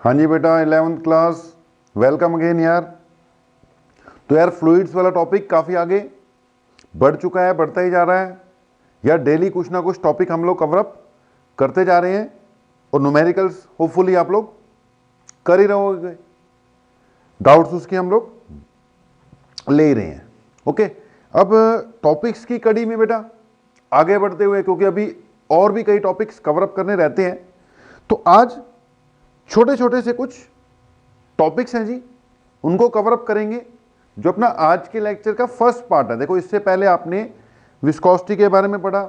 हाँ जी बेटा, 11th class, welcome again यार। तो यार फ्लूइड्स वाला टॉपिक काफ़ी आगे बढ़ चुका है, बढ़ता ही जा रहा है यार। डेली कुछ ना कुछ टॉपिक हम लोग कवर अप करते जा रहे हैं और न्यूमेरिकल्स होपफुली आप लोग कर ही रहोगे। डाउट्स उसके हम लोग ले ही रहे हैं। ओके, अब टॉपिक्स की कड़ी में बेटा आगे बढ़ते हुए, क्योंकि अभी और भी कई टॉपिक्स कवर अप करने रहते हैं, तो आज छोटे छोटे से कुछ टॉपिक्स हैं जी, उनको कवर अप करेंगे जो अपना आज के लेक्चर का फर्स्ट पार्ट है। देखो, इससे पहले आपने विस्कोसिटी के बारे में पढ़ा,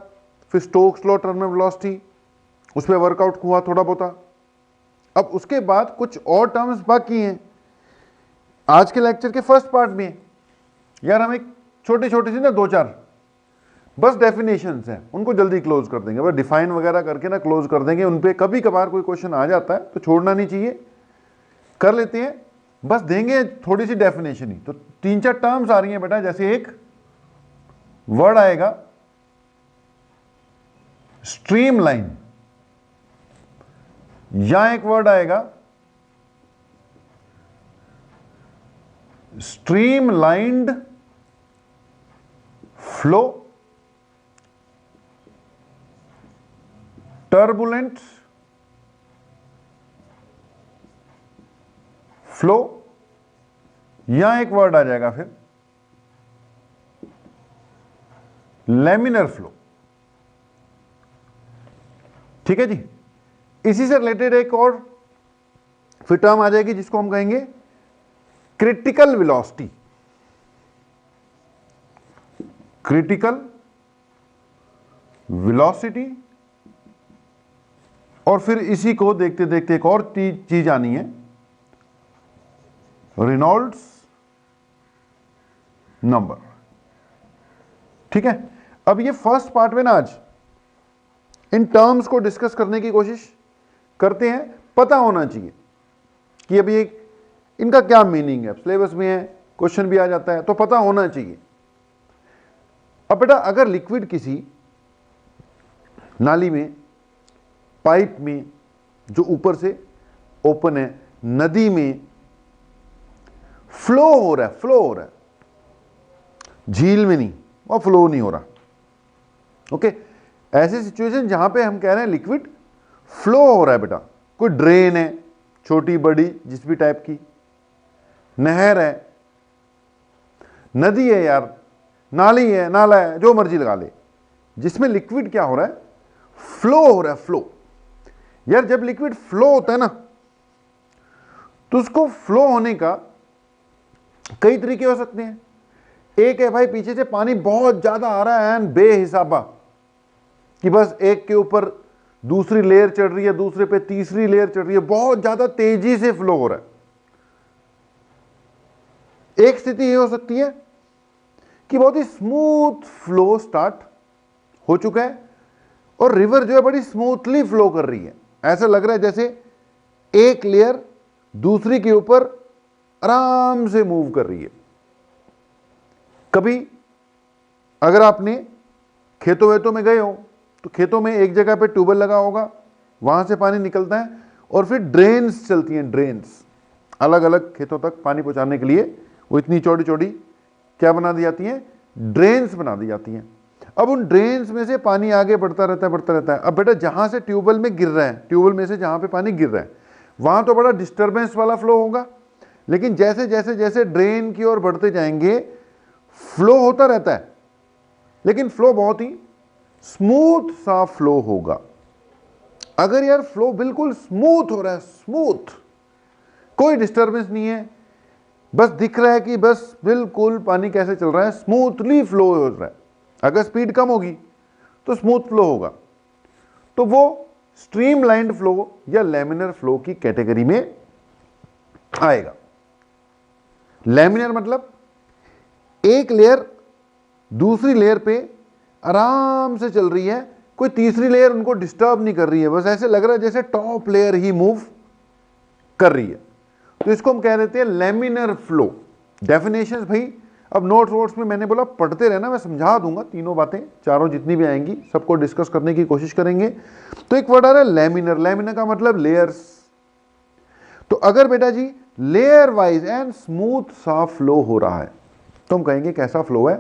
फिर स्टोक्स लॉ, टर्मिनल वेलोसिटी, उस पर वर्कआउट हुआ थोड़ा बहुत। अब उसके बाद कुछ और टर्म्स बाकी हैं आज के लेक्चर के फर्स्ट पार्ट में यार। हम एक छोटे छोटे से ना दो चार बस डेफिनेशंस हैं, उनको जल्दी क्लोज कर देंगे। बस डिफाइन वगैरह करके ना क्लोज कर देंगे। उन पे कभी कभार कोई क्वेश्चन आ जाता है तो छोड़ना नहीं चाहिए, कर लेते हैं। बस देंगे थोड़ी सी डेफिनेशन ही। तो तीन चार टर्म्स आ रही हैं बेटा, जैसे एक वर्ड आएगा स्ट्रीमलाइन, या एक वर्ड आएगा स्ट्रीमलाइंड फ्लो, टर्बुलेंट फ्लो, या एक वर्ड आ जाएगा फिर लैमिनर फ्लो। ठीक है जी। इसी से रिलेटेड एक और फिर टर्म आ जाएगी जिसको हम कहेंगे क्रिटिकल वेलोसिटी। Critical velocity. और फिर इसी को देखते देखते एक और चीज आनी है, रेनॉल्ड्स नंबर। ठीक है। अब ये फर्स्ट पार्ट में ना आज इन टर्म्स को डिस्कस करने की कोशिश करते हैं। पता होना चाहिए कि अभी एक इनका क्या मीनिंग है, सिलेबस में है, क्वेश्चन भी आ जाता है, तो पता होना चाहिए। अब बेटा, अगर लिक्विड किसी नाली में, पाइप में जो ऊपर से ओपन है, नदी में फ्लो हो रहा है, झील में नहीं, और फ्लो नहीं हो रहा। ओके, ऐसी सिचुएशन जहां पे हम कह रहे हैं लिक्विड फ्लो हो रहा है बेटा, कोई ड्रेन है छोटी बड़ी जिस भी टाइप की, नहर है, नदी है यार, नाली है, नाला है, जो मर्जी लगा ले, जिसमें लिक्विड क्या हो रहा है, फ्लो हो रहा है। फ्लो यार, जब लिक्विड फ्लो होता है ना, तो उसको फ्लो होने का कई तरीके हो सकते हैं। एक है भाई, पीछे से पानी बहुत ज्यादा आ रहा है बेहिसाबा, कि बस एक के ऊपर दूसरी लेयर चढ़ रही है, दूसरे पे तीसरी लेयर चढ़ रही है, बहुत ज्यादा तेजी से फ्लो हो रहा है। एक स्थिति ये हो सकती है कि बहुत ही स्मूथ फ्लो स्टार्ट हो चुका है और रिवर जो है बड़ी स्मूथली फ्लो कर रही है। ऐसा लग रहा है जैसे एक लेयर दूसरी के ऊपर आराम से मूव कर रही है। कभी अगर आपने खेतों वेतों में गए हो तो खेतों में एक जगह पे ट्यूबवेल लगा होगा, वहां से पानी निकलता है और फिर ड्रेन्स चलती हैं। ड्रेन्स अलग अलग खेतों तक पानी पहुंचाने के लिए वो इतनी चौड़ी चौड़ी क्या बना दी जाती हैं, ड्रेन्स बना दी जाती हैं। अब उन ड्रेन्स में से पानी आगे बढ़ता रहता है। अब बेटा, जहां से ट्यूबवेल में गिर रहा है, ट्यूबवेल में से जहां पे पानी गिर रहा है, वहां तो बड़ा डिस्टर्बेंस वाला फ्लो होगा, लेकिन जैसे जैसे जैसे ड्रेन की ओर बढ़ते जाएंगे फ्लो होता रहता है, लेकिन फ्लो बहुत ही स्मूथ सा फ्लो होगा। अगर यार फ्लो बिल्कुल स्मूथ हो रहा है, स्मूथ, कोई डिस्टर्बेंस नहीं है, बस दिख रहा है कि बस बिल्कुल पानी कैसे चल रहा है, स्मूथली फ्लो हो रहा है। अगर स्पीड कम होगी तो स्मूथ फ्लो होगा, तो वो स्ट्रीमलाइंड फ्लो या लैमिनर फ्लो की कैटेगरी में आएगा। लैमिनर मतलब एक लेयर दूसरी लेयर पे आराम से चल रही है, कोई तीसरी लेयर उनको डिस्टर्ब नहीं कर रही है, बस ऐसे लग रहा है जैसे टॉप लेयर ही मूव कर रही है। तो इसको हम कह देते हैं लैमिनर फ्लो। डेफिनेशंस भाई अब नोट्स में मैंने बोला पढ़ते रहना, मैं समझा दूंगा तीनों बातें, चारों जितनी भी आएंगी सबको डिस्कस करने की कोशिश करेंगे। तो एक वर्ड आ रहा है लैमिनर। लैमिनर का मतलब लेयर्स। तो अगर बेटा जी लेयर वाइज एंड स्मूथ सा फ्लो हो रहा है तो हम कहेंगे कैसा फ्लो है,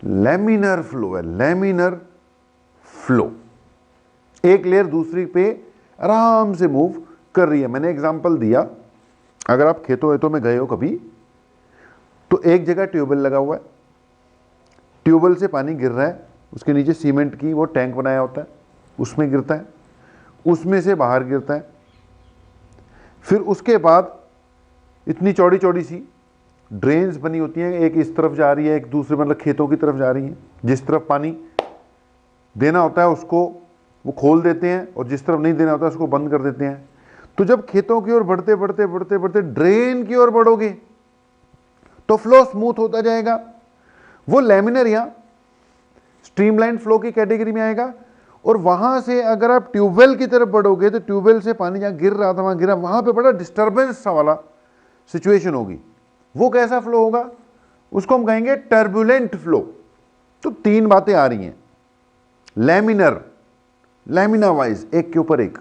लैमिनर फ्लो है, लैमिनर फ्लो। एक लेयर दूसरी पे आराम से मूव कर रही है। मैंने एग्जांपल दिया, अगर आप खेतों वेतों में गए हो कभी तो एक जगह ट्यूबवेल लगा हुआ है, ट्यूबवेल से पानी गिर रहा है, उसके नीचे सीमेंट की वो टैंक बनाया होता है, उसमें गिरता है, उसमें से बाहर गिरता है, फिर उसके बाद इतनी चौड़ी चौड़ी सी ड्रेन्स बनी होती हैं, एक इस तरफ जा रही है, एक दूसरे मतलब खेतों की तरफ जा रही है। जिस तरफ पानी देना होता है उसको वो खोल देते हैं और जिस तरफ नहीं देना होता है उसको बंद कर देते हैं। तो जब खेतों की ओर बढ़ते बढ़ते बढ़ते बढ़ते ड्रेन की ओर बढ़ोगे तो फ्लो स्मूथ होता जाएगा। वो लैमिनर या स्ट्रीमलाइन फ्लो की कैटेगरी में आएगा। और वहां से अगर आप ट्यूबवेल की तरफ बढ़ोगे तो ट्यूबवेल से पानी जहां गिर रहा था वहां गिरा, वहां पे बड़ा डिस्टर्बेंस सा वाला सिचुएशन होगी। वो कैसा फ्लो होगा, उसको हम कहेंगे टर्बुलेंट फ्लो। तो तीन बातें आ रही हैं, लैमिनर, लैमिना वाइज एक के ऊपर एक,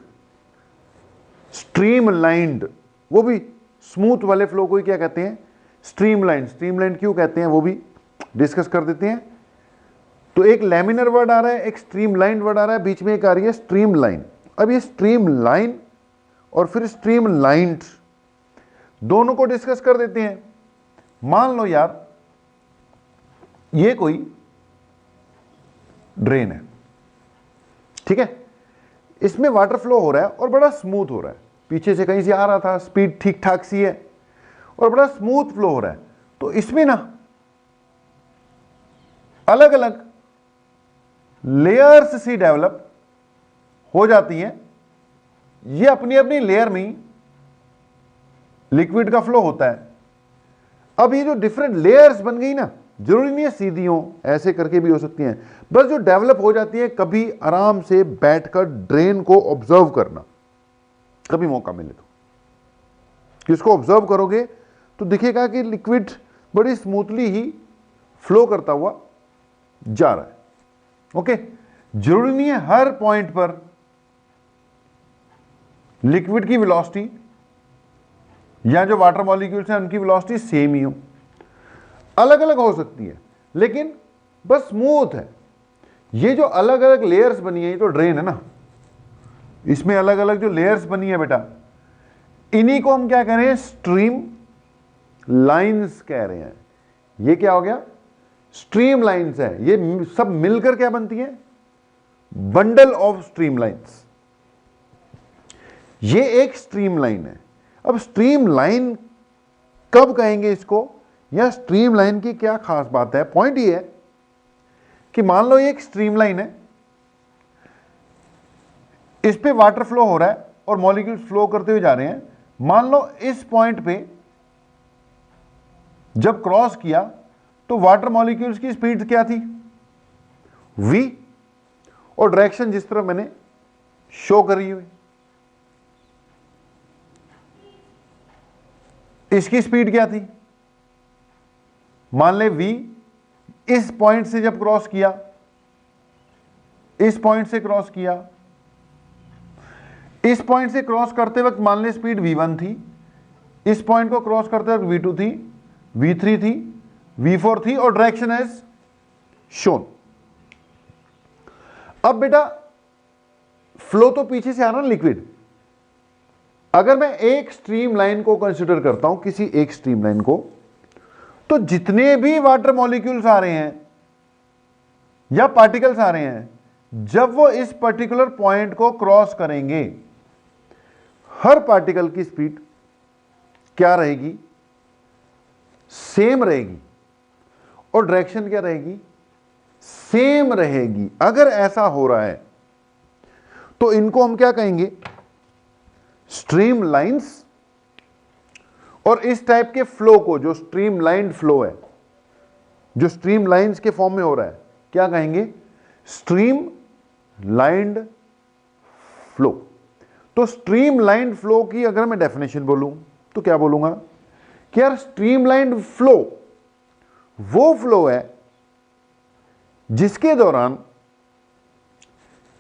स्ट्रीमलाइंड, वो भी स्मूथ वाले फ्लो को ही क्या कहते हैं, स्ट्रीमलाइन। स्ट्रीमलाइन क्यों कहते हैं वो भी डिस्कस कर देते हैं। तो एक लैमिनर वर्ड आ रहा है, एक स्ट्रीमलाइन वर्ड आ रहा है, बीच में एक आ रही है स्ट्रीमलाइन। अब ये स्ट्रीमलाइन और फिर स्ट्रीमलाइंड दोनों को डिस्कस कर देते हैं। मान लो यार ये कोई ड्रेन है, ठीक है, इसमें वाटर फ्लो हो रहा है और बड़ा स्मूथ हो रहा है, पीछे से कहीं से आ रहा था, स्पीड ठीक ठाक सी है और बड़ा स्मूथ फ्लो हो रहा है। तो इसमें ना अलग अलग लेयर्स सी डेवलप हो जाती हैं। ये अपनी अपनी लेयर में ही लिक्विड का फ्लो होता है। अब ये जो डिफरेंट लेयर्स बन गई ना, जरूरी नहीं है सीधी हो, ऐसे करके भी हो सकती हैं, बस जो डेवलप हो जाती है, कभी आराम से बैठकर ड्रेन को ऑब्जर्व करना, कभी मौका मिले तो किसको ऑब्जर्व करोगे तो दिखेगा कि लिक्विड बड़ी स्मूथली ही फ्लो करता हुआ जा रहा है। ओके, जरूरी नहीं है हर पॉइंट पर लिक्विड की वेलोसिटी या जो वाटर मॉलिक्यूल्स हैं उनकी वेलोसिटी सेम ही हो, अलग अलग हो सकती है, लेकिन बस स्मूथ है। ये जो अलग अलग लेयर्स बनी है, ये तो ड्रेन है ना, इसमें अलग अलग जो लेयर्स बनी है बेटा, इन्हीं को हम क्या कह रहे हैं, स्ट्रीम लाइंस कह रहे हैं। ये क्या हो गया, स्ट्रीम लाइंस है। ये सब मिलकर क्या बनती है, बंडल ऑफ स्ट्रीम लाइंस। ये एक स्ट्रीम लाइन है। अब स्ट्रीम लाइन कब कहेंगे इसको, या स्ट्रीम लाइन की क्या खास बात है। पॉइंट ये है कि मान लो ये एक स्ट्रीम लाइन है, इस पे वाटर फ्लो हो रहा है और मॉलिक्यूल्स फ्लो करते हुए जा रहे हैं। मान लो इस पॉइंट पे जब क्रॉस किया तो वाटर मॉलिक्यूल्स की स्पीड क्या थी, v, और डायरेक्शन जिस तरह मैंने शो करी हुई, इसकी स्पीड क्या थी, मान ले v इस पॉइंट से जब क्रॉस किया, इस पॉइंट से क्रॉस किया, इस पॉइंट से क्रॉस करते वक्त मान ले स्पीड v1 थी, इस पॉइंट को क्रॉस करते वक्त v2 थी, v3 थी, v4 थी, और डायरेक्शन एज शोन। अब बेटा फ्लो तो पीछे से आ रहा ना लिक्विड, अगर मैं एक स्ट्रीम लाइन को कंसिडर करता हूं, किसी एक स्ट्रीम लाइन को, तो जितने भी वाटर मॉलिक्यूल्स आ रहे हैं या पार्टिकल्स आ रहे हैं, जब वो इस पर्टिकुलर पॉइंट को क्रॉस करेंगे, हर पार्टिकल की स्पीड क्या रहेगी, सेम रहेगी, और डायरेक्शन क्या रहेगी, सेम रहेगी। अगर ऐसा हो रहा है तो इनको हम क्या कहेंगे, स्ट्रीम लाइंस। और इस टाइप के फ्लो को, जो स्ट्रीम लाइन फ्लो है, जो स्ट्रीम लाइंस के फॉर्म में हो रहा है, क्या कहेंगे, स्ट्रीम लाइंड फ्लो। तो स्ट्रीम लाइंड फ्लो की अगर मैं डेफिनेशन बोलूं तो क्या बोलूंगा कि यार स्ट्रीम लाइंड फ्लो वो फ्लो है जिसके दौरान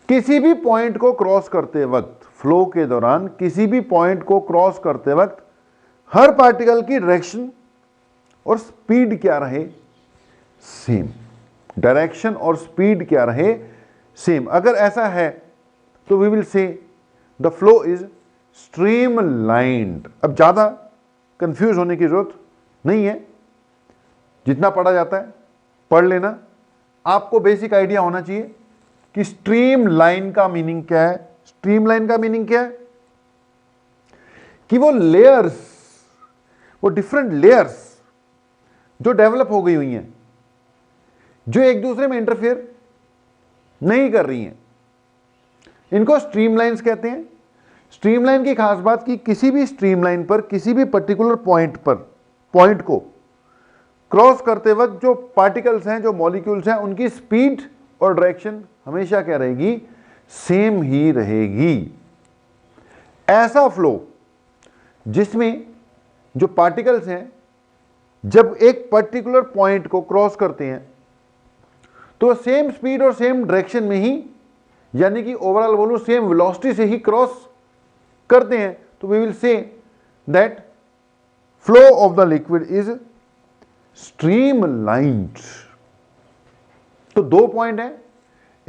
किसी भी पॉइंट को क्रॉस करते वक्त, फ्लो के दौरान किसी भी पॉइंट को क्रॉस करते वक्त हर पार्टिकल की डायरेक्शन और स्पीड क्या रहे, सेम। डायरेक्शन और स्पीड क्या रहे, सेम। अगर ऐसा है तो we will say the flow is streamlined. अब ज्यादा कंफ्यूज होने की जरूरत नहीं है, जितना पढ़ा जाता है पढ़ लेना। आपको बेसिक आइडिया होना चाहिए कि स्ट्रीमलाइन का मीनिंग क्या है। स्ट्रीमलाइन का मीनिंग क्या है कि वो लेयर्स, वो डिफरेंट लेयर्स जो डेवलप हो गई हुई हैं, जो एक दूसरे में इंटरफेयर नहीं कर रही हैं, इनको स्ट्रीमलाइंस कहते हैं। स्ट्रीमलाइन की खास बात कि किसी भी स्ट्रीमलाइन पर, किसी भी पर्टिकुलर पॉइंट पर, पॉइंट को क्रॉस करते वक्त जो पार्टिकल्स हैं, जो मॉलिक्यूल्स हैं, उनकी स्पीड और डायरेक्शन हमेशा क्या रहेगी, सेम ही रहेगी। ऐसा फ्लो जिसमें जो पार्टिकल्स हैं जब एक पर्टिकुलर पॉइंट को क्रॉस करते हैं तो सेम स्पीड और सेम डायरेक्शन में ही, यानी कि ओवरऑल बोलूं सेम वेलोसिटी से ही क्रॉस करते हैं, तो we will say that flow of the liquid is streamlined. तो दो पॉइंट है,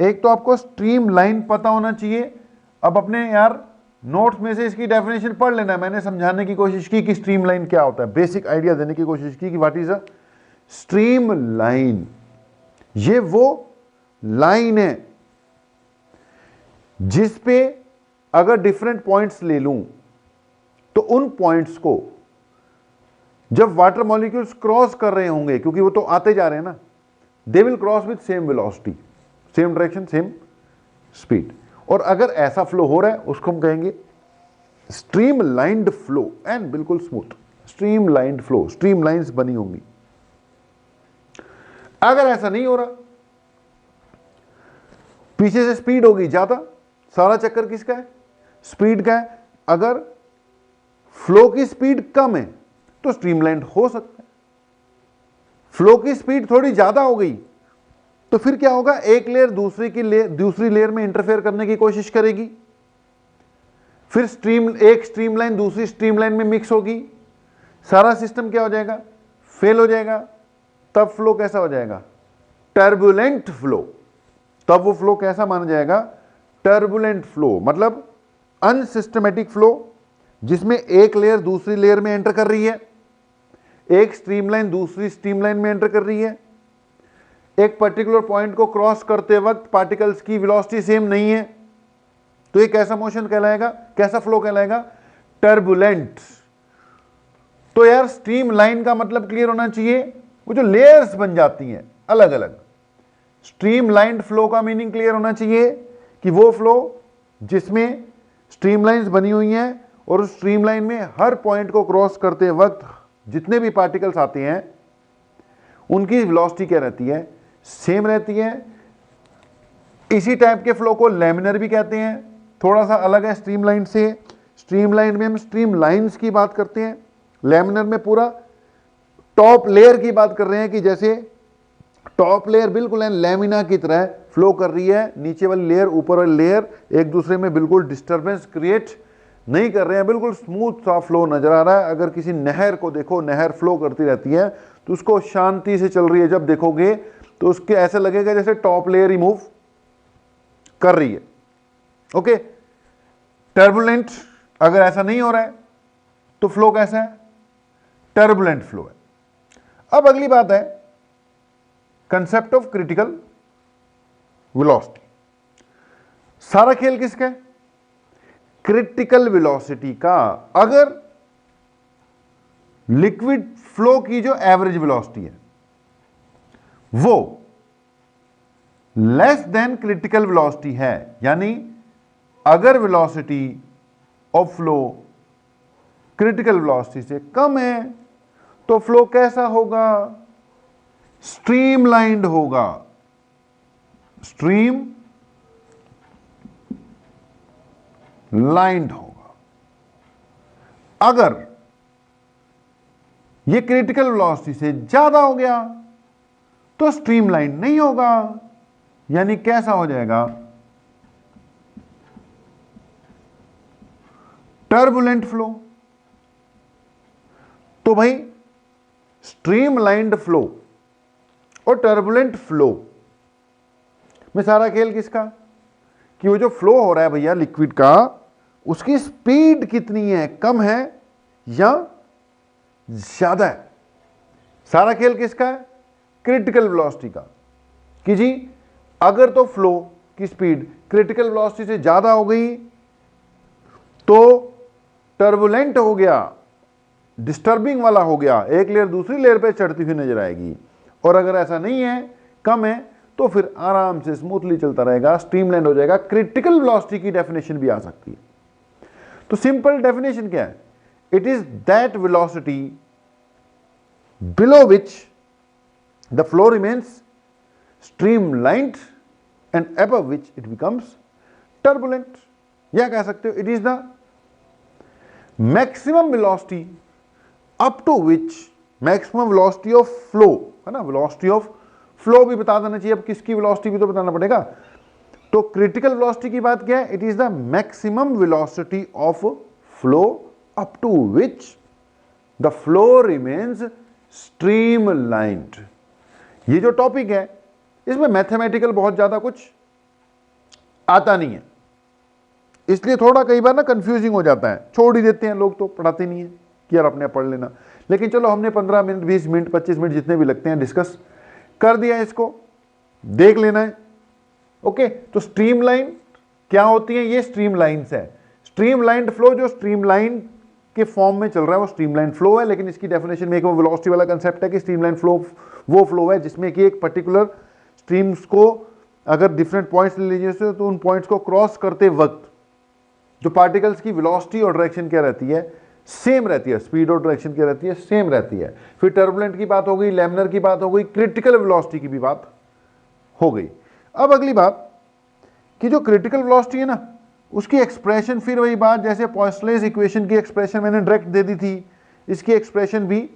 एक तो आपको स्ट्रीमलाइन पता होना चाहिए। अब अपने यार नोट्स में से इसकी डेफिनेशन पढ़ लेना है। मैंने समझाने की कोशिश की कि स्ट्रीमलाइन क्या होता है, बेसिक आइडिया देने की कोशिश की कि व्हाट इज अ स्ट्रीमलाइन। ये वो लाइन है जिस पे अगर डिफरेंट पॉइंट्स ले लूं तो उन पॉइंट्स को जब वाटर मॉलिक्यूल्स क्रॉस कर रहे होंगे, क्योंकि वो तो आते जा रहे हैं ना, they will cross with same velocity, same direction, same speed. और अगर ऐसा फ्लो हो रहा है उसको हम कहेंगे स्ट्रीमलाइंड फ्लो, एंड बिल्कुल स्मूथ स्ट्रीमलाइंड फ्लो, स्ट्रीमलाइंस बनी होंगी। अगर ऐसा नहीं हो रहा, पीछे से स्पीड होगी ज्यादा, सारा चक्कर किसका है, स्पीड का है। अगर फ्लो की स्पीड कम है तो स्ट्रीमलाइंड हो सकता है। फ्लो की स्पीड थोड़ी ज्यादा हो गई तो फिर क्या होगा, एक लेयर दूसरी लेयर में इंटरफेयर करने की कोशिश करेगी, फिर एक स्ट्रीमलाइन दूसरी स्ट्रीमलाइन में मिक्स होगी, सारा सिस्टम क्या हो जाएगा, फेल हो जाएगा। तब फ्लो कैसा हो जाएगा, टर्बुलेंट फ्लो। तब वो फ्लो कैसा माना जाएगा, टर्बुलेंट फ्लो, मतलब अनसिस्टमेटिक फ्लो, जिसमें एक लेयर दूसरी लेयर में एंटर कर रही है, एक स्ट्रीमलाइन दूसरी स्ट्रीमलाइन में एंटर कर रही है, एक पर्टिकुलर पॉइंट को क्रॉस करते वक्त पार्टिकल्स की वेलोसिटी सेम नहीं है, तो ये कैसा मोशन कहलाएगा, कैसा फ्लो कहलाएगा, टर्बुलेंट। तो यार स्ट्रीमलाइन का मतलब क्लियर होना चाहिए, वो जो लेयर्स बन जाती हैं अलग अलग। स्ट्रीमलाइंड फ्लो का मीनिंग क्लियर होना चाहिए कि वो फ्लो जिसमें स्ट्रीमलाइंस बनी हुई हैं और उस स्ट्रीमलाइन में हर पॉइंट को क्रॉस करते वक्त जितने भी पार्टिकल्स आते हैं उनकी वेलोसिटी क्या रहती है, सेम रहती है। इसी टाइप के फ्लो को लैमिनर भी कहते हैं, थोड़ा सा अलग है स्ट्रीमलाइन से। स्ट्रीमलाइन में हम स्ट्रीमलाइंस की बात करते हैं, लैमिनर में पूरा टॉप लेयर की बात कर रहे हैं कि जैसे टॉप लेयर बिल्कुल लैमिना की तरह फ्लो कर रही है, नीचे वाली लेयर ऊपर वाली लेयर एक दूसरे में बिल्कुल डिस्टर्बेंस क्रिएट नहीं कर रहे हैं, बिल्कुल स्मूथ सा फ्लो नजर आ रहा है। अगर किसी नहर को देखो, नहर फ्लो करती रहती है तो उसको शांति से चल रही है, जब देखोगे तो उसके ऐसे लगेगा जैसे टॉप लेयर ही मूव कर रही है। ओके, टर्बुलेंट अगर ऐसा नहीं हो रहा है तो फ्लो कैसा है, टर्बुलेंट फ्लो है। अब अगली बात है कंसेप्ट ऑफ क्रिटिकल वेलोसिटी। सारा खेल किसका है, क्रिटिकल वेलोसिटी का। अगर लिक्विड फ्लो की जो एवरेज वेलोसिटी है वो लेस देन क्रिटिकल वेलोसिटी है, यानी अगर velocity of flow critical velocity से कम है तो फ्लो कैसा होगा, स्ट्रीमलाइंड होगा। स्ट्रीम लाइंड होगा। अगर ये क्रिटिकल वेलोसिटी से ज्यादा हो गया तो स्ट्रीमलाइन नहीं होगा, यानी कैसा हो जाएगा, टर्बुलेंट फ्लो। तो भाई स्ट्रीमलाइंड फ्लो और टर्बुलेंट फ्लो में सारा खेल किसका, कि वो जो फ्लो हो रहा है भैया लिक्विड का, उसकी स्पीड कितनी है, कम है या ज्यादा है। सारा खेल किसका है, क्रिटिकल वेलोसिटी का, कि जी अगर तो फ्लो की स्पीड क्रिटिकल वेलोसिटी से ज्यादा हो गई तो टर्बुलेंट हो गया, डिस्टर्बिंग वाला हो गया, एक लेयर दूसरी लेयर पे चढ़ती हुई नजर आएगी। और अगर ऐसा नहीं है, कम है, तो फिर आराम से स्मूथली चलता रहेगा, स्ट्रीमलाइन हो जाएगा। क्रिटिकल वेलोसिटी की डेफिनेशन भी आ सकती है। तो सिंपल डेफिनेशन क्या है, it is that velocity below which the flow remains streamlined and above which it becomes turbulent. या कह सकते हो it is the maximum velocity up to which, maximum velocity of flow है ना, वेलोसिटी ऑफ फ्लो भी बता देना चाहिए, अब किसकी वेलोसिटी भी तो बताना पड़ेगा। तो क्रिटिकल वेलोसिटी की बात क्या है, it is the maximum velocity of flow up to which the flow remains streamlined. ये जो टॉपिक है इसमें मैथमेटिकल बहुत ज्यादा कुछ आता नहीं है, इसलिए थोड़ा कई बार ना कंफ्यूजिंग हो जाता है, छोड़ ही देते हैं लोग, तो पढ़ाते नहीं है कि यार अपने पढ़ लेना। लेकिन चलो हमने 15 मिनट 20 मिनट 25 मिनट जितने भी लगते हैं डिस्कस कर दिया, इसको देख लेना है। ओके, तो स्ट्रीमलाइन क्या होती है, ये स्ट्रीमलाइंस है। स्ट्रीमलाइंड फ्लो जो स्ट्रीमलाइन के फॉर्म में चल रहा है वो स्ट्रीमलाइन फ्लो है, लेकिन इसकी डेफिनेशन में एक वेलोसिटी वाला कंसेप्ट है कि स्ट्रीमलाइन फ्लो वो फ्लो है जिसमें कि एक पर्टिकुलर स्ट्रीम्स को अगर डिफरेंट पॉइंट्स ले लीजिए तो उन पॉइंट्स को क्रॉस करते वक्त जो पार्टिकल्स की वेलोसिटी और डायरेक्शन क्या रहती है, सेम रहती है, स्पीड और डायरेक्शन क्या रहती है, सेम रहती है। फिर टर्बुलेंट की बात हो गई, लैमिनर की बात हो गई, क्रिटिकल वेलोसिटी की भी बात हो गई। अब अगली बात कि जो क्रिटिकल वेलोसिटी है ना, उसकी एक्सप्रेशन फिर वही बात, जैसे पॉइसलेस इक्वेशन की एक्सप्रेशन मैंने डायरेक्ट दे दी थी, इसकी एक्सप्रेशन भी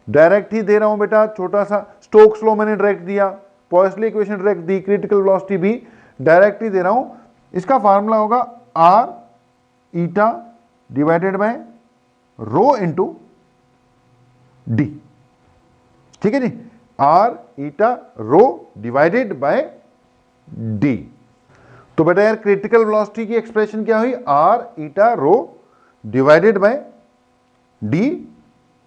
डायरेक्ट ही दे रहा हूं बेटा। छोटा सा स्टोक्स लॉ मैंने डायरेक्ट दिया, पॉइसले इक्वेशन डायरेक्ट दी, क्रिटिकल वेलोसिटी भी डायरेक्ट ही दे रहा हूं। इसका फार्मूला होगा R eta divided by rho into D. ठीक है जी, R eta rho divided by D. तो बेटा यार क्रिटिकल वेलोसिटी की एक्सप्रेशन क्या हुई, R eta rho divided by D.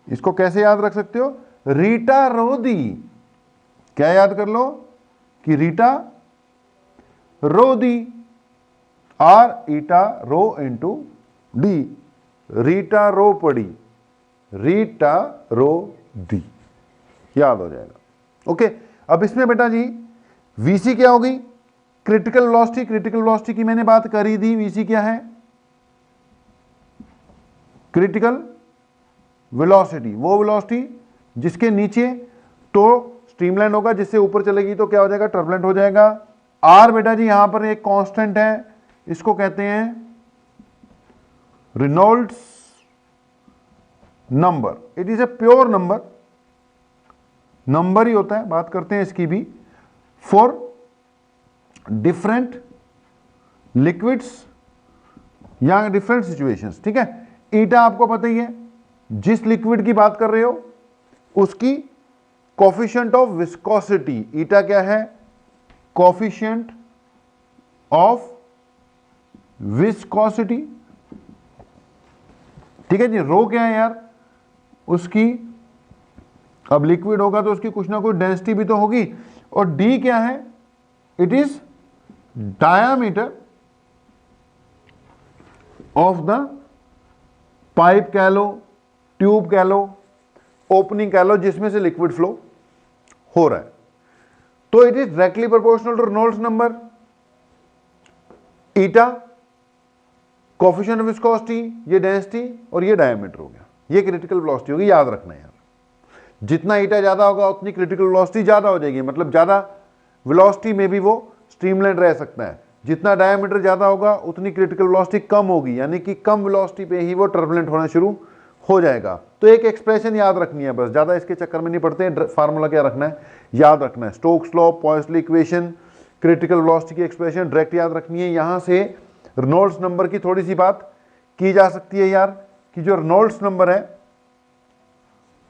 इसको कैसे याद रख सकते हो, रीटा रो दी। क्या याद कर लो कि रीटा रो दी, R eta rho into D, Rita रो पड़ी, रीटा रो दी, याद हो जाएगा। ओके, अब इसमें बेटा जी वीसी क्या होगी, क्रिटिकल वेलोसिटी, क्रिटिकल वेलोसिटी की मैंने बात करी थी, वीसी क्या है, क्रिटिकल वेलोसिटी, वो वेलोसिटी जिसके नीचे तो स्ट्रीमलाइन होगा, जिससे ऊपर चलेगी तो क्या हो जाएगा, टर्बुलेंट हो जाएगा। आर बेटा जी यहां पर एक कांस्टेंट है, इसको कहते हैं Reynolds number, it is a pure number, number ही होता है, बात करते हैं इसकी भी, फॉर डिफरेंट लिक्विड्स या डिफरेंट सिचुएशंस। ठीक है, ईटा आपको पता ही है, जिस लिक्विड की बात कर रहे हो उसकी कोफिशिएंट ऑफ विस्कोसिटी, ईटा क्या है, कोफिशिएंट ऑफ विस्कोसिटी। ठीक है जी, रो क्या है यार, उसकी, अब लिक्विड होगा तो उसकी कुछ ना कुछ डेंसिटी भी तो होगी, और डी क्या है, it is diameter of the pipe कह लो, ट्यूब कह लो, ओपनिंग कह लो, जिसमें से लिक्विड फ्लो हो रहा है। तो it is directly proportional to Reynolds number, eta coefficient of viscosity, ये डेंसिटी और ये डायमीटर हो गया, ये क्रिटिकल वेलोसिटी होगी, याद रखना है यार। जितना ईटा ज्यादा होगा उतनी क्रिटिकल वेलोसिटी ज्यादा हो जाएगी, मतलब ज्यादा वेलोसिटी में भी वो स्ट्रीमलाइन रह सकता है। जितना डायमीटर ज्यादा होगा उतनी क्रिटिकल वेलोसिटी कम होगी, यानी कि कम वेलोसिटी पे ही वो टर्बुलेंट होना शुरू हो जाएगा। तो एक एक्सप्रेशन याद रखनी है बस, ज्यादा इसके चक्कर में नहीं पड़ते, फार्मूला क्या रखना है, याद रखना है, Stokes law, Poiseuille equation, critical velocity की एक्सप्रेशन डायरेक्ट याद रखनी है। यहां से रेनॉल्ड्स नंबर की थोड़ी सी बात की जा सकती है यार, कि जो रेनॉल्ड्स नंबर है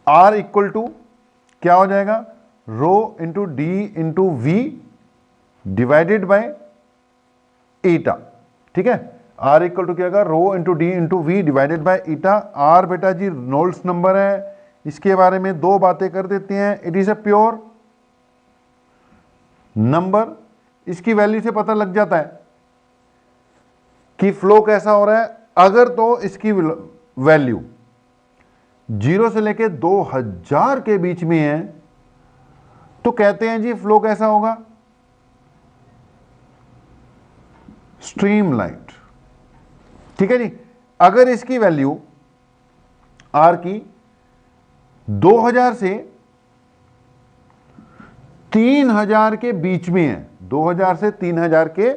R इक्वल टू क्या हो जाएगा, rho into D into V divided by eta, ठीक है। R इक्वल टू क्या होगा, rho into D into V divided by eta. R बेटा जी नोल्स नंबर है, इसके बारे में दो बातें कर देते हैं। It is a pure number, इसकी वैल्यू से पता लग जाता है कि फ्लो कैसा हो रहा है। अगर तो इसकी वैल्यू 0 से लेके 2000 के बीच में है तो कहते हैं जी फ्लो कैसा होगा, स्ट्रीमलाइन्ड, ठीक है जी। अगर इसकी वैल्यू आर की 2000 से 3000 के बीच में है, 2000 से 3000 के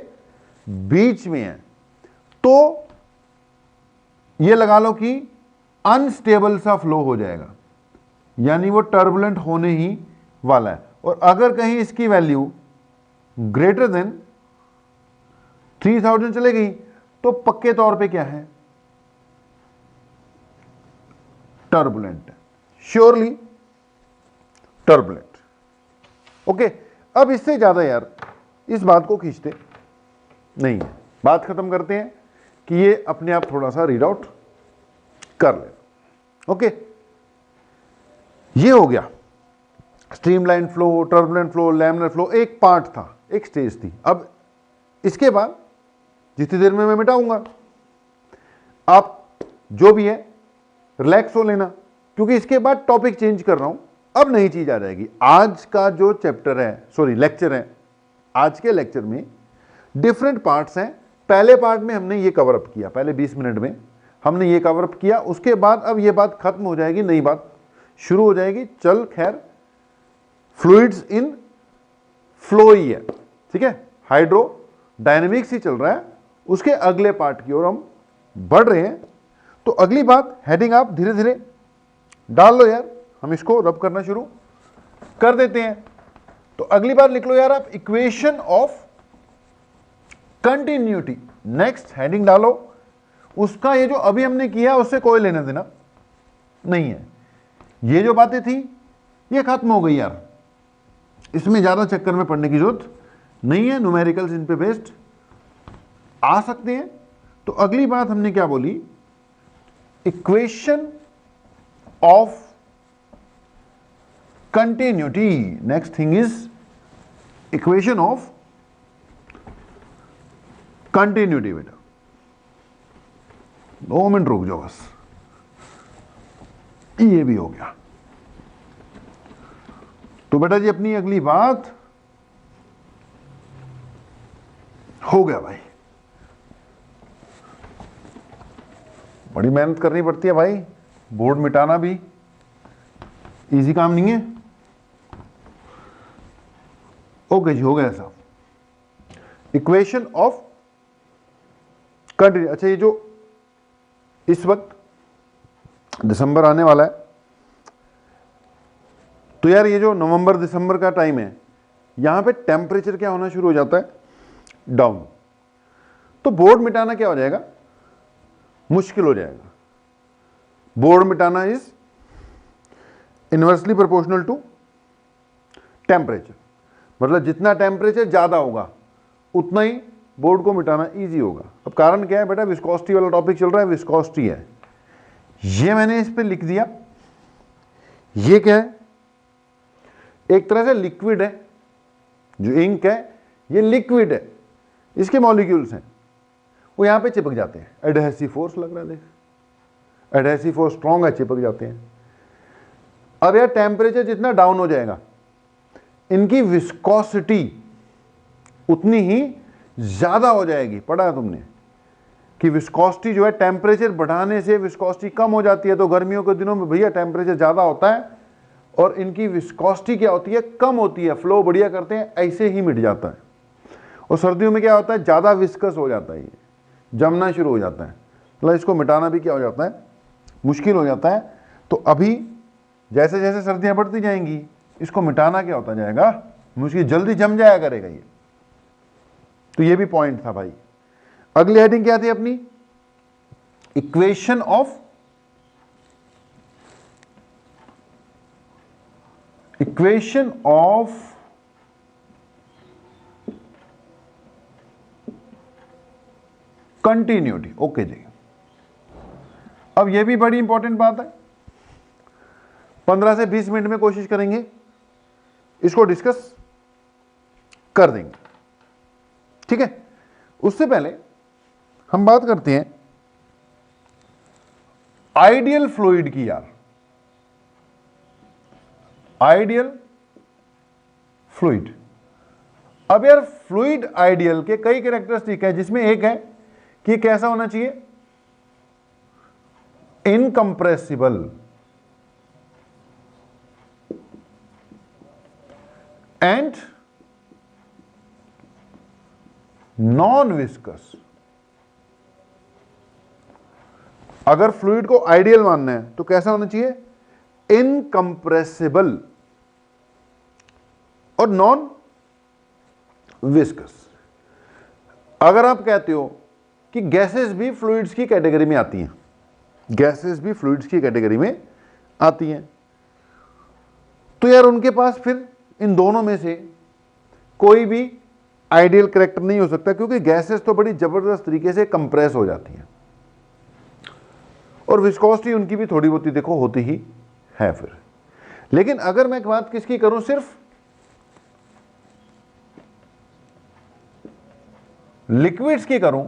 बीच में है, तो ये लगा लो कि अनस्टेबल सा फ्लो हो जाएगा, यानी वो टर्बुलेंट होने ही वाला है। और अगर कहीं इसकी वैल्यू ग्रेटर देन 3000 चले गई तो पक्के तौर पे क्या है, टर्बुलेंट है, श्योरली टर्बुलेंट। ओके, अब इससे ज्यादा यार इस बात को खींचते नहीं है, बात खत्म करते हैं कि ये अपने आप थोड़ा सा रीड आउट कर ले। ओके, ये हो गया streamline flow, turbulent flow, laminar flow, एक पार्ट था, एक स्टेज थी। अब इसके बाद जितनी देर में मैं मिटाऊंगा, आप जो भी है रिलैक्स हो लेना, क्योंकि इसके बाद टॉपिक चेंज कर रहा हूं, अब नई चीज आ जाएगी। आज का जो चैप्टर है, सॉरी लेक्चर है, आज के लेक्चर में डिफरेंट पार्ट्स हैं। पहले पार्ट में हमने ये कवर अप किया, पहले 20 मिनट में हमने ये कवर अप किया, उसके बाद अब ये बात खत्म हो जाएगी, नई बात शुरू हो जाएगी। चल खैर, फ्लूइड्स इन फ्लो ही है, ठीक है, हाइड्रो डायनेमिक्स ही चल रहा है, उसके अगले पार्ट की ओर हम बढ़ रहे हैं। तो अगली बात, हेडिंग आप धीरे धीरे डाल लो यार, हम इसको रब करना शुरू कर देते हैं। तो अगली बार लिख लो यार आप, equation of continuity. Next heading डालो, उसका ये जो अभी हमने किया उससे कोई लेना देना नहीं है। ये जो बातें थी ये खत्म हो गई यार, इसमें ज्यादा चक्कर में पड़ने की जरूरत नहीं है। न्यूमेरिकल्स इन पे बेस्ड आ सकते हैं। तो अगली बात हमने क्या बोली, equation of continuity. Next thing is equation of continuity. बेटा 2 मिनट रुक जाओ बस, ये भी हो गया। तो बेटा जी अपनी अगली बात हो गया भाई, बड़ी मेहनत करनी पड़ती है भाई, बोर्ड मिटाना भी इजी काम नहीं है। ओके जी, हो गया साहब, इक्वेशन ऑफ कंटिन्यू। अच्छा, ये जो इस वक्त दिसंबर आने वाला है, तो यार ये जो नवंबर दिसंबर का टाइम है, यहां पे टेम्परेचर क्या होना शुरू हो जाता है, डाउन। तो बोर्ड मिटाना क्या हो जाएगा, मुश्किल हो जाएगा। बोर्ड मिटाना is inversely proportional to temperature, मतलब जितना टेम्परेचर ज्यादा होगा उतना ही बोर्ड को मिटाना इजी होगा। अब कारण क्या है बेटा, विस्कोसिटी वाला टॉपिक चल रहा है, विस्कोसिटी है, ये मैंने इस पे लिख दिया। ये क्या है, एक तरह से लिक्विड है, जो इंक है ये लिक्विड है, इसके मॉलिक्यूल्स हैं वो यहां पे चिपक जाते हैं। एडहेसिव फोर्स लग रहा है, देख एडहेसिव फोर्स स्ट्रॉन्ग है, चिपक जाते हैं। अब यार टेम्परेचर जितना डाउन हो जाएगा, इनकी विस्कोसिटी उतनी ही ज्यादा हो जाएगी। पढ़ा है तुमने कि विस्कोसिटी जो है, टेम्परेचर बढ़ाने से विस्कोसिटी कम हो जाती है। तो गर्मियों के दिनों में भैया टेम्परेचर ज्यादा होता है और इनकी विस्कोसिटी क्या होती है, कम होती है, फ्लो बढ़िया करते हैं, ऐसे ही मिट जाता है। और सर्दियों में क्या होता है, ज्यादा विस्कस हो जाता है, ये जमना शुरू हो जाता है, मतलब इसको मिटाना भी क्या हो जाता है, मुश्किल हो जाता है। तो अभी जैसे जैसे सर्दियां बढ़ती जाएंगी, इसको मिटाना क्या होता जाएगा, मुश्किल, जल्दी जम जाया करेगा ये। तो ये भी पॉइंट था भाई। अगली हेडिंग क्या थी अपनी, equation of equation of continuity. Okay जी, अब यह भी बड़ी इंपॉर्टेंट बात है, 15 से 20 मिनट में कोशिश करेंगे इसको डिस्कस कर देंगे, ठीक है। उससे पहले हम बात करते हैं आइडियल फ्लूइड की यार। आइडियल फ्लूइड, अब यार फ्लूइड आइडियल के कई कैरेक्टरिस्टिक है, जिसमें एक है कि कैसा होना चाहिए, इनकंप्रेसिबल एंड नॉन विस्कस। अगर फ्लूइड को आइडियल मानना है तो कैसा होना चाहिए, इनकंप्रेसिबल और नॉन विस्कस। अगर आप कहते हो कि गैसेस भी फ्लूइड्स की कैटेगरी में आती हैं, गैसेस भी फ्लूइड्स की कैटेगरी में आती हैं, तो यार उनके पास फिर इन दोनों में से कोई भी आइडियल कैरेक्टर नहीं हो सकता, क्योंकि गैसेस तो बड़ी जबरदस्त तरीके से कंप्रेस हो जाती हैं और विस्कोसिटी उनकी भी थोड़ी बहुत देखो होती ही है फिर। लेकिन अगर मैं एक बात किसकी करूं, सिर्फ लिक्विड्स की करूं,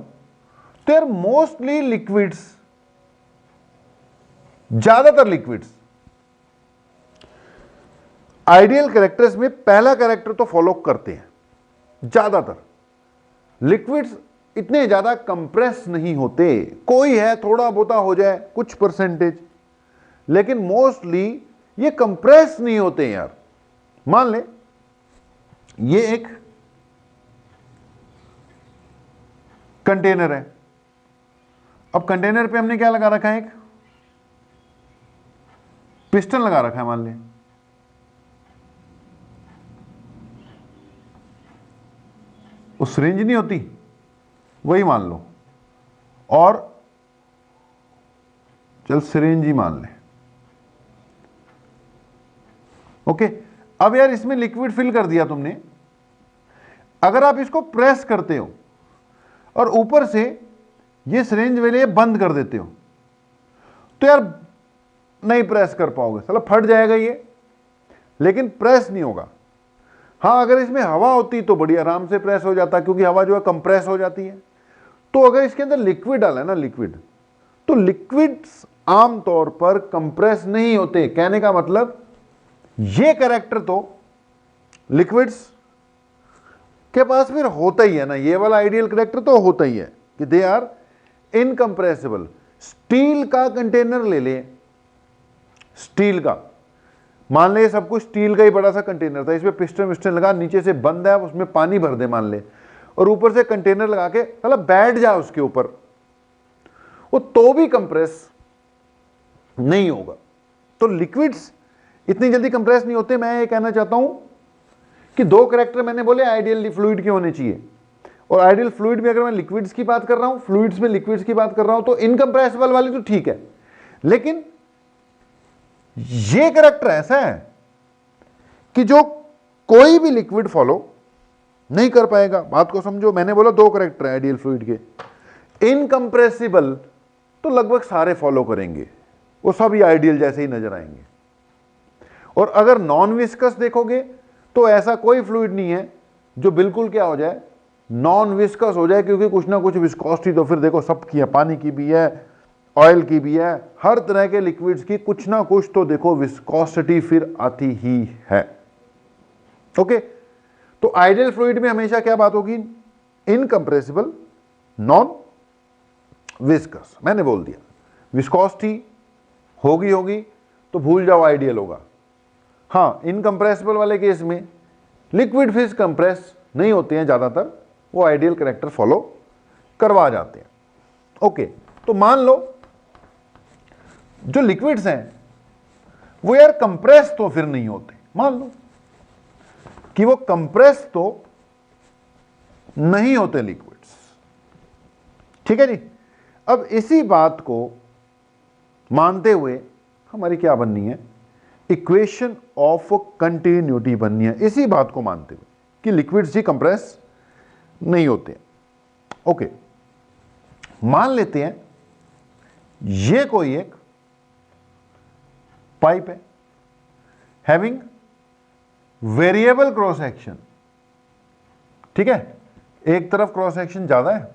तो यार मोस्टली लिक्विड्स, ज्यादातर लिक्विड्स आइडियल कैरेक्टर्स में पहला कैरेक्टर तो फॉलो करते हैं। ज्यादातर लिक्विड्स इतने ज्यादा कंप्रेस नहीं होते, कोई है थोड़ा बहुता हो जाए कुछ परसेंटेज, लेकिन मोस्टली ये कंप्रेस नहीं होते यार। मान ले ये एक कंटेनर है, अब कंटेनर पे हमने क्या लगा रखा है, एक पिस्टन लगा रखा है, मान ले वो सिरिंज नहीं होती, वही मान लो, और चल सिरिंज ही मान ले। ओके, अब यार इसमें लिक्विड फिल कर दिया तुमने, अगर आप इसको प्रेस करते हो और ऊपर से ये सिरिंज वाले बंद कर देते हो, तो यार नहीं प्रेस कर पाओगे, साला फट जाएगा ये, लेकिन प्रेस नहीं होगा। हाँ, अगर इसमें हवा होती तो बड़ी आराम से प्रेस हो जाता, क्योंकि हवा जो है कंप्रेस हो जाती है। तो अगर इसके अंदर लिक्विड डाला है ना, लिक्विड, तो लिक्विड्स आमतौर पर कंप्रेस नहीं होते। कहने का मतलब ये कैरेक्टर तो लिक्विड्स के पास फिर होता ही है ना, ये वाला आइडियल कैरेक्टर तो होता ही है कि दे आर इनकंप्रेसिबल। स्टील का कंटेनर ले ले, स्टील का, मान ले सब कुछ स्टील का ही बड़ा सा कंटेनर था, इसमें पिस्टन विस्टन लगा, नीचे से बंद है, उसमें पानी भर दे मान ले, और ऊपर से कंटेनर लगा के मतलब बैठ जा उसके ऊपर, वो तो भी कंप्रेस नहीं होगा। तो लिक्विड्स इतनी जल्दी कंप्रेस नहीं होते। मैं ये कहना चाहता हूं कि दो कैरेक्टर मैंने बोले आइडियल फ्लूइड के होने चाहिए, और आइडियल फ्लूइड में अगर मैं लिक्विड्स की बात कर रहा हूं, फ्लूइड्स में लिक्विड्स की बात कर रहा हूं, तो इनकंप्रेसिबल वाली तो ठीक है, लेकिन ये कैरेक्टर ऐसा है कि जो कोई भी लिक्विड फॉलो नहीं कर पाएगा। बात को समझो, मैंने बोला दो कैरेक्टर है आइडियल फ्लूइड के। इनकंप्रेसिबल तो लगभग सारे फॉलो करेंगे, वो सब ही आइडियल जैसे ही नजर आएंगे। और अगर नॉन विस्कस देखोगे तो ऐसा कोई फ्लूइड नहीं है जो बिल्कुल क्या हो जाए, नॉन विस्कस हो जाए, क्योंकि कुछ ना कुछ विस्कोसिटी तो फिर देखो सब की है, पानी की भी है, ऑयल की भी है, हर तरह के लिक्विड्स की कुछ ना कुछ तो देखो विस्कोसिटी फिर आती ही है। ओके, तो आइडियल फ्लूइड में हमेशा क्या बात होगी, इनकंप्रेसिबल, नॉन विस्कस। मैंने बोल दिया विस्कोसिटी होगी तो भूल जाओ आइडियल होगा। हाँ, इनकंप्रेसिबल वाले केस में लिक्विड फिश कंप्रेस नहीं होते हैं ज्यादातर, वो आइडियल कैरेक्टर फॉलो करवा जाते हैं। ओके, तो मान लो जो लिक्विड्स हैं वो यार कंप्रेस तो फिर नहीं होते, मान लो कि वो कंप्रेस तो नहीं होते लिक्विड्स, ठीक है जी। अब इसी बात को मानते हुए हमारी क्या बननी है, इक्वेशन ऑफ कंटिन्यूटी बननी है, इसी बात को मानते हुए कि लिक्विड्स ही कंप्रेस नहीं होते। ओके, मान लेते हैं ये कोई एक पाइप है हैविंग वेरिएबल क्रॉस सेक्शन, ठीक है, एक तरफ क्रॉस सेक्शन ज्यादा है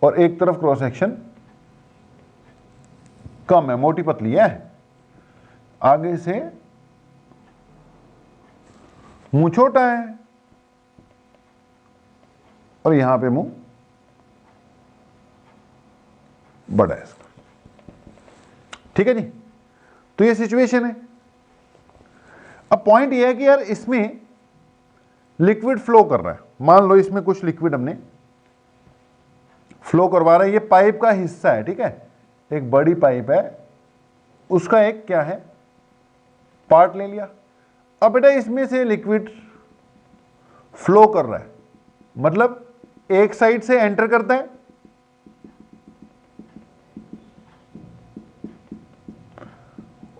और एक तरफ क्रॉस सेक्शन कम है, मोटी पतली है, आगे से मुंह छोटा है और यहां पे मुंह बड़ा है इसका, ठीक है जी। तो ये सिचुएशन है। अब पॉइंट ये है कि यार इसमें लिक्विड फ्लो कर रहा है, मान लो इसमें कुछ लिक्विड हमने फ्लो करवा रहा है, ये पाइप का हिस्सा है, ठीक है, एक बड़ी पाइप है, उसका एक क्या है पार्ट ले लिया। अब बेटा इसमें से लिक्विड फ्लो कर रहा है, मतलब एक साइड से एंटर करता है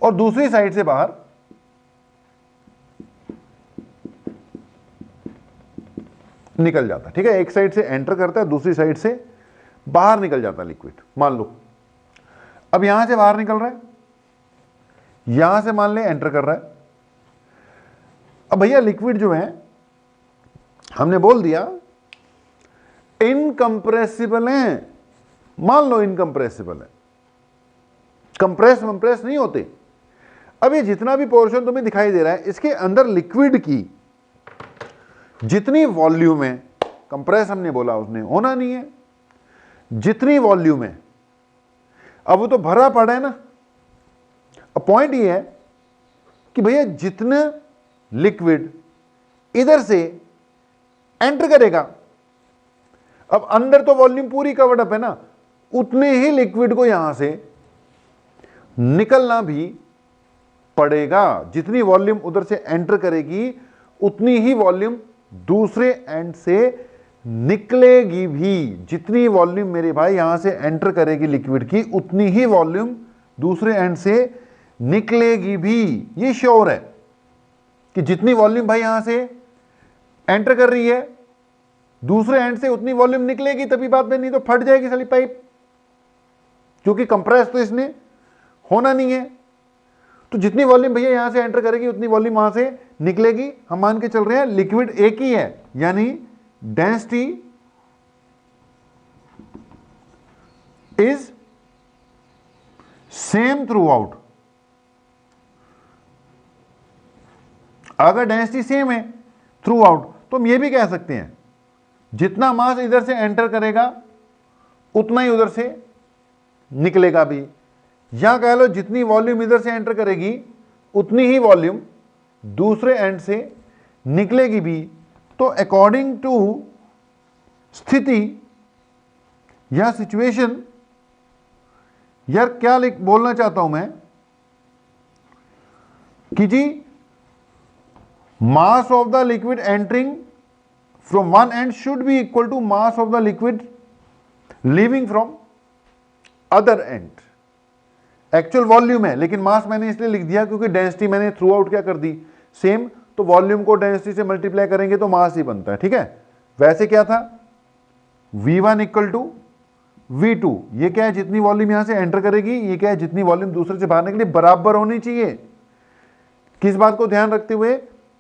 और दूसरी साइड से बाहर निकल जाता है, ठीक है, एक साइड से एंटर करता है, दूसरी साइड से बाहर निकल जाता है लिक्विड, मान लो। अब यहां से बाहर निकल रहा है, यहां से मान ले एंटर कर रहा है। अब भैया लिक्विड जो है हमने बोल दिया इनकंप्रेसिबल है, मान लो इनकंप्रेसिबल है, कंप्रेस वंप्रेस नहीं होते। अब ये जितना भी पोर्शन तुम्हें दिखाई दे रहा है, इसके अंदर लिक्विड की जितनी वॉल्यूम है, कंप्रेस हमने बोला उसने होना नहीं है, जितनी वॉल्यूम है, अब वो तो भरा पड़ा है ना। अब पॉइंट ये है कि भैया जितना लिक्विड इधर से एंटर करेगा, अब अंदर तो वॉल्यूम पूरी कवर्ड अप है ना, उतने ही लिक्विड को यहां से निकलना भी पड़ेगा। जितनी वॉल्यूम उधर से एंटर करेगी उतनी ही वॉल्यूम दूसरे एंड से निकलेगी भी। जितनी वॉल्यूम मेरे भाई यहां से एंटर करेगी लिक्विड की, उतनी ही वॉल्यूम दूसरे एंड से निकलेगी भी। ये श्योर है कि जितनी वॉल्यूम भाई यहां से एंटर कर रही है, दूसरे एंड से उतनी वॉल्यूम निकलेगी, तभी बात में, नहीं तो फट जाएगी साली पाइप, क्योंकि कंप्रेस तो इसने होना नहीं है। तो जितनी वॉल्यूम भैया यहां से एंटर करेगी उतनी वॉल्यूम वहां से निकलेगी। हम मान के चल रहे हैं लिक्विड एक ही है, यानी density is same through out. अगर डेंसिटी सेम है थ्रू आउट तो हम ये भी कह सकते हैं जितना मास इधर से एंटर करेगा उतना ही उधर से निकलेगा भी, या कह लो जितनी वॉल्यूम इधर से एंटर करेगी उतनी ही वॉल्यूम दूसरे एंड से निकलेगी भी। तो अकॉर्डिंग टू स्थिति या सिचुएशन, यार क्या बोलना चाहता हूं मैं कि जी mass of the liquid entering from one end should be equal to mass of the liquid leaving from other end. Actual volume है, लेकिन मास मैंने इसलिए लिख दिया क्योंकि डेंसिटी मैंने थ्रू आउट क्या कर दी सेम, तो वॉल्यूम को डेंसिटी से मल्टीप्लाई करेंगे तो मास ही बनता है, ठीक है। वैसे क्या था V1 इक्वल टू V2, ये क्या है जितनी वॉल्यूम यहां से एंटर करेगी, ये क्या है जितनी वॉल्यूम दूसरे से बाहर निकली, बराबर होनी चाहिए। किस बात को ध्यान रखते हुए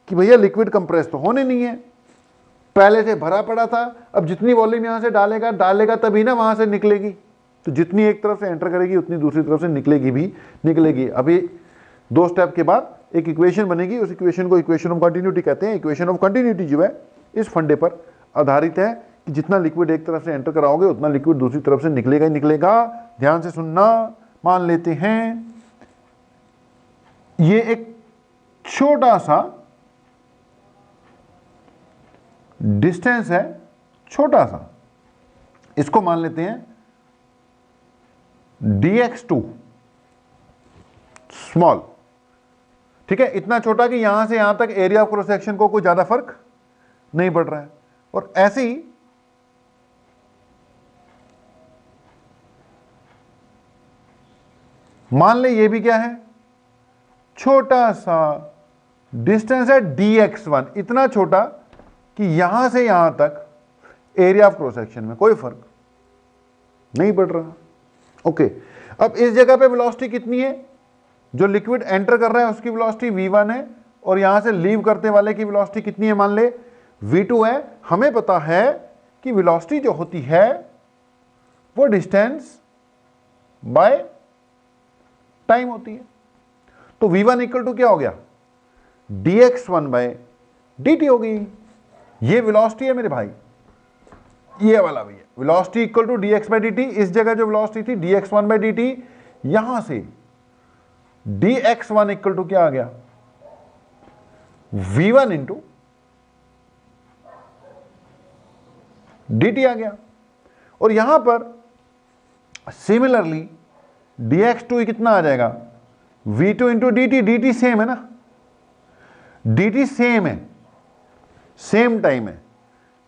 कि भैया लिक्विड कंप्रेस तो होने नहीं है, पहले से भरा पड़ा था, अब जितनी वॉल्यूम यहां से डालेगा तभी ना वहां से निकलेगी। तो जितनी एक तरफ से एंटर करेगी उतनी दूसरी तरफ से निकलेगी। अभी दो स्टेप के बाद एक इक्वेशन बनेगी, उस इक्वेशन को इक्वेशन ऑफ कंटिन्यूटी कहते हैं। इक्वेशन ऑफ कंटिन्यूटी जो है इस फंडे पर आधारित है कि जितना लिक्विड एक तरफ से एंटर कराओगे उतना लिक्विड दूसरी तरफ से निकलेगा ही निकलेगा। ध्यान से सुनना, मान लेते हैं ये एक छोटा सा डिस्टेंस है, छोटा सा, इसको मान लेते हैं dx2 स्मॉल, ठीक है, इतना छोटा कि यहां से यहां तक एरिया ऑफ क्रॉस सेक्शन को कोई ज्यादा फर्क नहीं पड़ रहा है। और ऐसे ही मान ले ये भी क्या है छोटा सा डिस्टेंस है dx1, इतना छोटा कि यहां से यहां तक एरिया ऑफ क्रॉस सेक्शन में कोई फर्क नहीं पड़ रहा। ओके, अब इस जगह पे वेलोसिटी कितनी है? जो लिक्विड एंटर कर रहा है उसकी वेलोसिटी v1 है, और यहां से लीव करते वाले की वेलोसिटी कितनी है? मान ले v2 है। हमें पता है कि वेलोसिटी जो होती है वो डिस्टेंस बाय टाइम होती है। तो v1 इक्वल टू क्या हो गया? dx1 बाय dt हो गई। ये वेलोसिटी है मेरे भाई, ये वाला भी है। Velocity equal to dx by dt। इस जगह जो वेलोसिटी थी dx1 बाय dt, यहां से dx1 इक्वल टू क्या आ गया? v1 इंटू dt आ गया। और यहां पर सिमिलरली dx2 कितना आ जाएगा? v2 into dt। dt same है ना, dt सेम है, सेम टाइम है।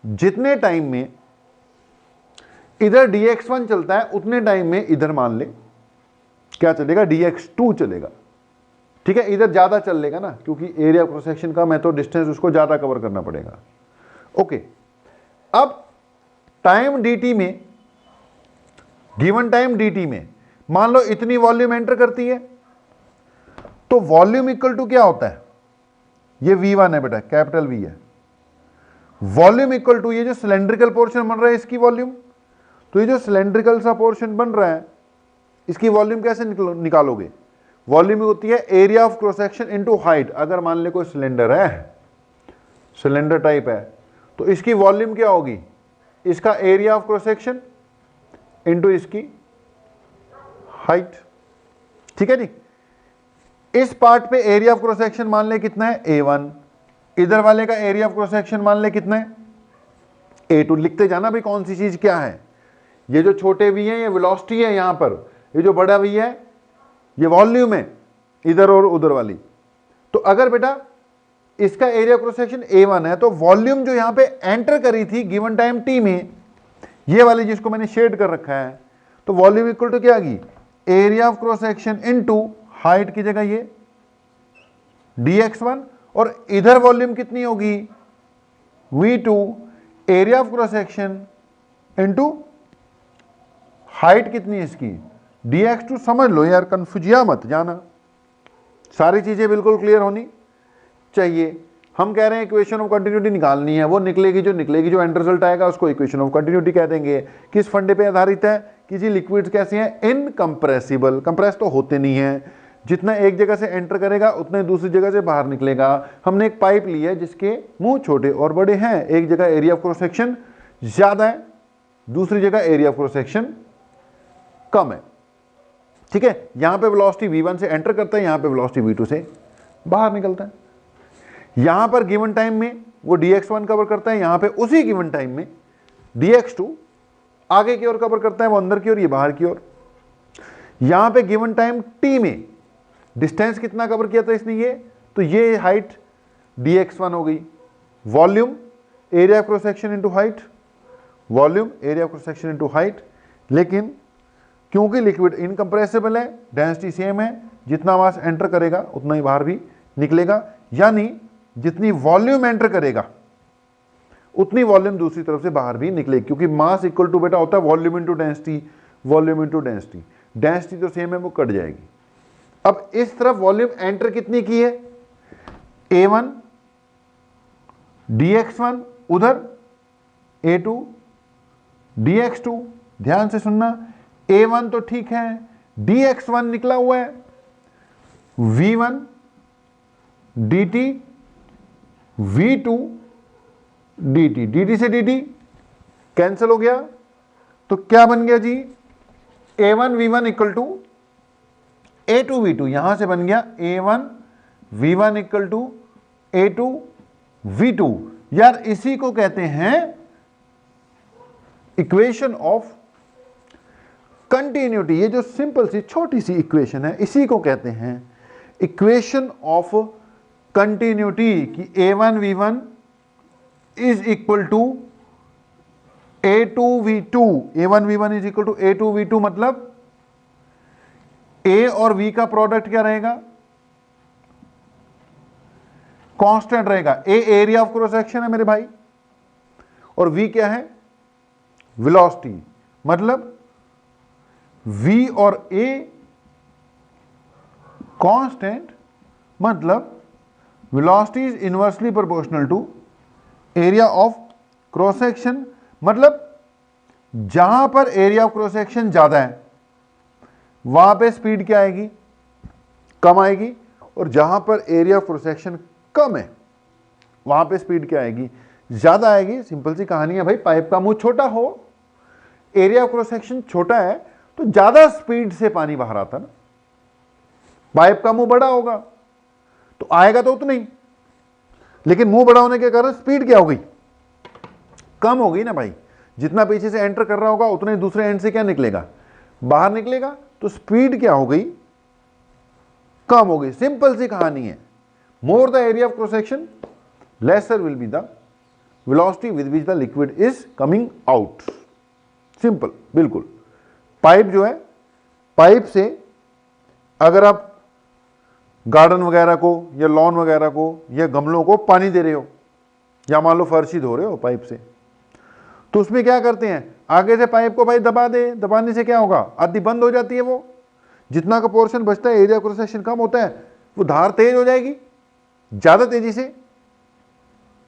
जितने टाइम में इधर dx1 चलता है उतने टाइम में इधर मान ले क्या चलेगा? dx2 चलेगा। ठीक है, इधर ज्यादा चल लेगा ना, क्योंकि एरिया क्रॉस सेक्शन का मैं तो डिस्टेंस उसको ज्यादा कवर करना पड़ेगा। ओके, अब टाइम dt में, गिवन टाइम dt में मान लो इतनी वॉल्यूम एंटर करती है, तो वॉल्यूम इक्वल टू क्या होता है? ये v1 है बेटा, कैपिटल V है। वॉल्यूम इक्वल टू ये जो सिलेंड्रिकल पोर्शन बन रहा है इसकी वॉल्यूम। तो ये जो सिलेंड्रिकल सा पोर्शन बन रहा है इसकी वॉल्यूम कैसे निकालोगे? वॉल्यूम होती है area of cross section into height. अगर मान ले कोई सिलेंडर है, सिलेंडर टाइप है, तो इसकी वॉल्यूम क्या होगी? इसका area of cross section into इसकी हाइट। ठीक है जी। इस पार्ट पे एरिया ऑफ क्रॉस सेक्शन मान ले कितना है? a1। इधर वाले का एरिया ऑफ क्रॉस सेक्शन मान ले कितना है? a2। लिखते जाना भाई कौन सी चीज क्या है। ये जो छोटे v है ये वेलोसिटी है, यहां पर ये जो बड़ा v है ये वॉल्यूम है, इधर और उधर वाली। तो अगर बेटा इसका एरिया क्रॉस सेक्शन a1 है, तो वॉल्यूम जो यहां पे एंटर करी थी गिवन टाइम t में, ये वाली जिसको मैंने शेड कर रखा है, तो वॉल्यूम इक्वल टू क्या आ गई? Area of cross section into height की जगह ये dx1, और इधर वॉल्यूम कितनी होगी? v2, area of cross section into height कितनी है इसकी? dx2। समझ लो यार, कंफ्यूजिया मत जाना, सारी चीजें बिल्कुल क्लियर होनी चाहिए। हम कह रहे हैं इक्वेशन ऑफ कंटिन्यूटी निकालनी है, वो निकलेगी जो निकलेगी, जो एंड रिजल्ट आएगा उसको इक्वेशन ऑफ कंटिन्यूटी कह देंगे। किस फंडे पे आधारित है? कि जी लिक्विड्स कैसे हैं? इनकंप्रेसिबल। कंप्रेस तो होते नहीं है, जितना एक जगह से एंटर करेगा उतने दूसरी जगह से बाहर निकलेगा। हमने एक पाइप ली है जिसके मुंह छोटे और बड़े हैं, एक जगह एरिया ऑफ क्रॉस सेक्शन ज्यादा है, दूसरी जगह एरिया ऑफ क्रॉस सेक्शन कम है। ठीक है, यहां पे वेलोसिटी v1 से एंटर करता है, यहां पे वेलोसिटी v2 से बाहर निकलता है। यहां पर गिवन टाइम में वो dx1 कवर करता है, यहां पे उसी गिवन टाइम में dx2 आगे की ओर कवर करता है, वो अंदर की ओर, ये बाहर की ओर। यहां पे गिवन टाइम t में डिस्टेंस कितना कवर किया था इसने? ये तो ये हाइट dx1 हो गई। Volume area cross section into height, volume area cross section into height. लेकिन क्योंकि लिक्विड इनकंप्रेसिबल है, डेंसिटी सेम है, जितना मास एंटर करेगा उतना ही बाहर भी निकलेगा, यानी जितनी वॉल्यूम एंटर करेगा उतनी वॉल्यूम दूसरी तरफ से बाहर भी निकलेगी, क्योंकि मास इक्वल टू बेटा होता है volume into density, volume into density. Density तो सेम है, वो कट जाएगी। अब इस तरफ वॉल्यूम एंटर कितनी की है? a1 dx1, उधर a2 dx2। ध्यान से सुनना, a1 तो ठीक है, dx1 निकला हुआ है, v1 dt, v2 dt। dt से dt कैंसिल हो गया, तो क्या बन गया जी? a1 v1 equal to a2 v2। यहां से बन गया a1 v1 equal to a2 v2। यार इसी को कहते हैं इक्वेशन ऑफ कंटिन्यूटी। ये जो सिंपल सी छोटी सी इक्वेशन है इसी को कहते हैं इक्वेशन ऑफ कंटिन्यूटी, कि a1 v1 is equal to a2 v2। a1 v1 is equal to a2 v2, मतलब a और v का प्रोडक्ट क्या रहेगा? कांस्टेंट रहेगा। ए एरिया ऑफ क्रॉस सेक्शन है मेरे भाई, और v क्या है, वेलोसिटी। मतलब v और a कांस्टेंट, मतलब velocity is inversely proportional to area of cross section. मतलब जहां पर एरिया ऑफ क्रॉस सेक्शन ज्यादा है वहां पे स्पीड क्या आएगी, कम आएगी, और जहां पर एरिया ऑफ क्रॉस सेक्शन कम है वहां पे स्पीड क्या आएगी, ज्यादा आएगी। सिंपल सी कहानी है भाई, पाइप का मुंह छोटा हो, एरिया ऑफ क्रॉस सेक्शन छोटा है तो ज्यादा स्पीड से पानी बाहर आता ना। पाइप का मुंह बड़ा होगा तो आएगा तो उतना ही, लेकिन मुंह बड़ा होने के कारण स्पीड क्या हो गई, कम हो गई ना भाई। जितना पीछे से एंटर कर रहा होगा उतना ही दूसरे एंड से क्या निकलेगा, बाहर निकलेगा, तो स्पीड क्या हो गई, कम हो गई। सिंपल सी कहानी है। More the area of cross section laser will be the velocity with which the liquid is coming out. Simple, बिल्कुल। पाइप जो है, पाइप से अगर आप गार्डन वगैरह को या लॉन वगैरह को या गमलों को पानी दे रहे हो, या मान लो फर्श ही धो रहे हो पाइप से, तो उसमें क्या करते हैं, आगे से पाइप को भाई दबा दे, दबाने से क्या होगा, आधी बंद हो जाती है वो, जितना का पोर्शन बचता है, एरिया क्रॉस सेक्शन कम होता है, वो धार तेज हो जाएगी, ज्यादा तेजी से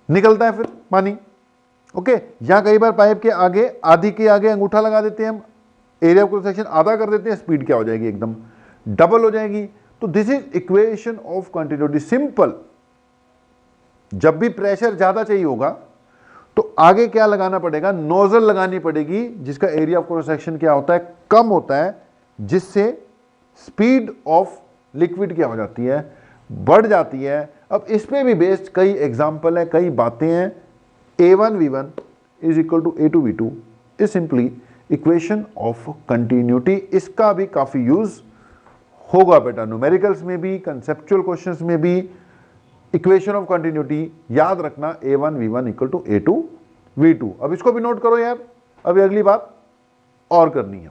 निकलता है फिर पानी। ओके, या कई बार पाइप के आगे, आधी के आगे अंगूठा लगा देते हैं हम, एरिया क्रॉस सेक्शन आधा कर देते हैं, स्पीड क्या हो जाएगी, एकदम डबल हो जाएगी। तो this is equation of continuity. Simple, जब भी प्रेशर ज्यादा चाहिए होगा तो आगे क्या लगाना पड़ेगा, नोजल लगानी पड़ेगी, जिसका एरिया ऑफ क्रॉस सेक्शन क्या होता है, कम होता है, जिससे स्पीड ऑफ लिक्विड क्या हो जाती है, बढ़ जाती है। अब इस पे भी बेस्ड कई एग्जाम्पल है, कई बातें हैं। A1V1 is equal to A2V2 is simply equation of continuity. इसका भी काफी यूज होगा बेटा, न्यूमेरिकल्स में भी, कंसेप्चुअल क्वेश्चंस में भी। इक्वेशन ऑफ कंटिन्यूटी याद रखना, A1V1 इक्वल टू A2V2। अब इसको भी नोट करो यार, अभी अगली बात और करनी है।